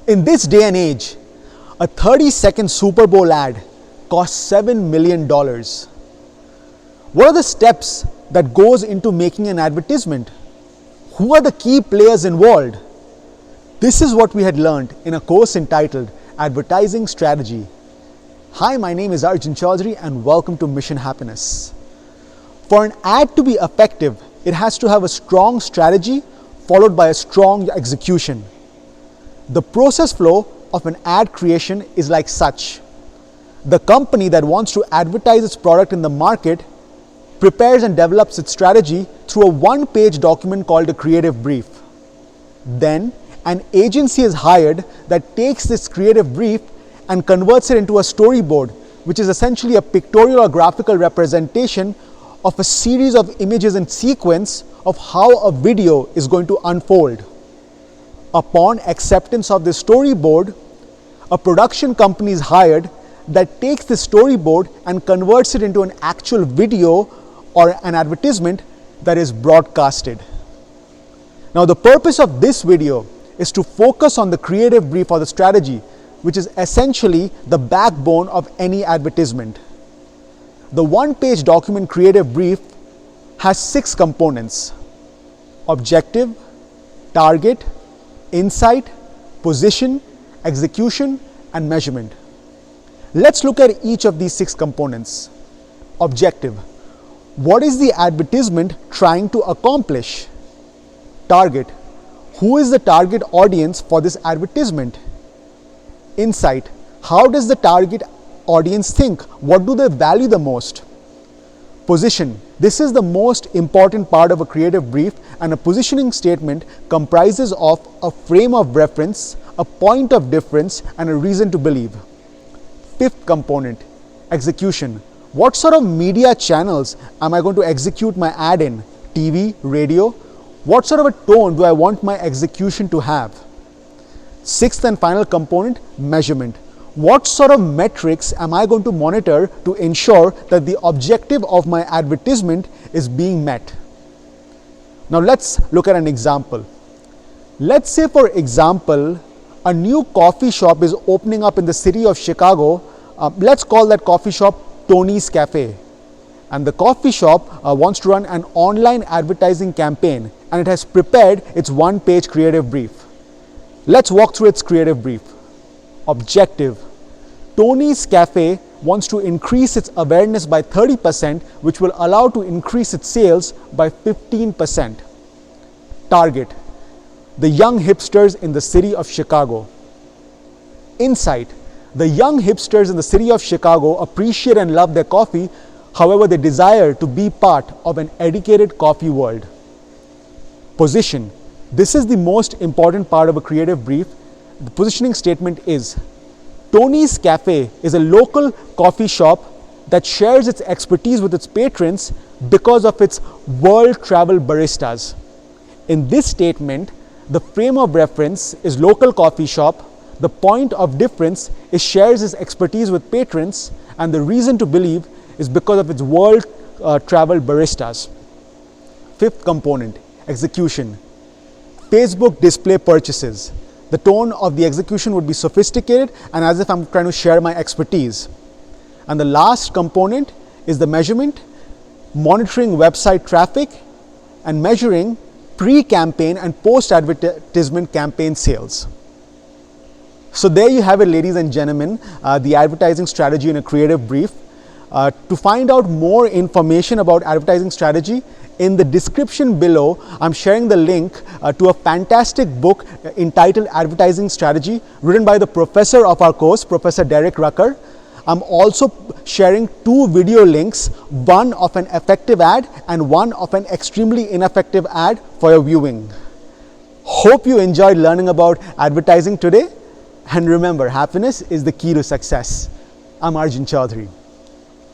In this day and age, a 30-second Super Bowl ad costs $7 million. What are the steps that goes into making an advertisement? Who are the key players involved? This is what we had learned in a course entitled Advertising Strategy. Hi, my name is Arjun Chaudhary and welcome to Mission Happiness. For an ad to be effective, it has to have a strong strategy followed by a strong execution. The process flow of an ad creation is like such. The company that wants to advertise its product in the market prepares and develops its strategy through a one-page document called a creative brief. Then, an agency is hired that takes this creative brief and converts it into a storyboard, which is essentially a pictorial or graphical representation of a series of images in sequence of how a video is going to unfold. Upon acceptance of the storyboard, a production company is hired that takes the storyboard and converts it into an actual video or an advertisement that is broadcasted. Now, the purpose of this video is to focus on the creative brief or the strategy, which is essentially the backbone of any advertisement. The one-page document creative brief has 6 components: objective, target, insight, position, execution, and measurement. Let's look at each of these 6 components. Objective. What is the advertisement trying to accomplish? Target. Who is the target audience for this advertisement? Insight. How does the target audience think? What do they value the most? Position. This is the most important part of a creative brief, and a positioning statement comprises of a frame of reference, a point of difference, and a reason to believe. 5th component, execution. What sort of media channels am I going to execute my ad in? TV, radio? What sort of a tone do I want my execution to have? 6th and final component, measurement. What sort of metrics am I going to monitor to ensure that the objective of my advertisement is being met? Now let's look at an example. Let's say, for example, a new coffee shop is opening up in the city of Chicago. Let's call that coffee shop Tony's Cafe. And the coffee shop wants to run an online advertising campaign, and it has prepared its one-page creative brief. Let's walk through its creative brief. Objective. Tony's Cafe wants to increase its awareness by 30%, which will allow to increase its sales by 15%. Target. The young hipsters in the city of Chicago. Insight. The young hipsters in the city of Chicago appreciate and love their coffee, however, they desire to be part of an educated coffee world. Position. This is the most important part of a creative brief. The positioning statement is: Tony's Cafe is a local coffee shop that shares its expertise with its patrons because of its world travel baristas. In this statement, the frame of reference is local coffee shop, the point of difference is shares its expertise with patrons, and the reason to believe is because of its world travel baristas. 5th component, execution. Facebook display purchases. The tone of the execution would be sophisticated and as if I'm trying to share my expertise. And the last component is the measurement, monitoring website traffic and measuring pre-campaign and post-advertisement campaign sales. So there you have it, ladies and gentlemen, the advertising strategy in a creative brief. To find out more information about advertising strategy, in the description below, I'm sharing the link to a fantastic book entitled Advertising Strategy, written by the professor of our course, Professor Derek Rucker. I'm also sharing 2 video links, one of an effective ad and one of an extremely ineffective ad for your viewing. Hope you enjoyed learning about advertising today. And remember, happiness is the key to success. I'm Arjun Chaudhary.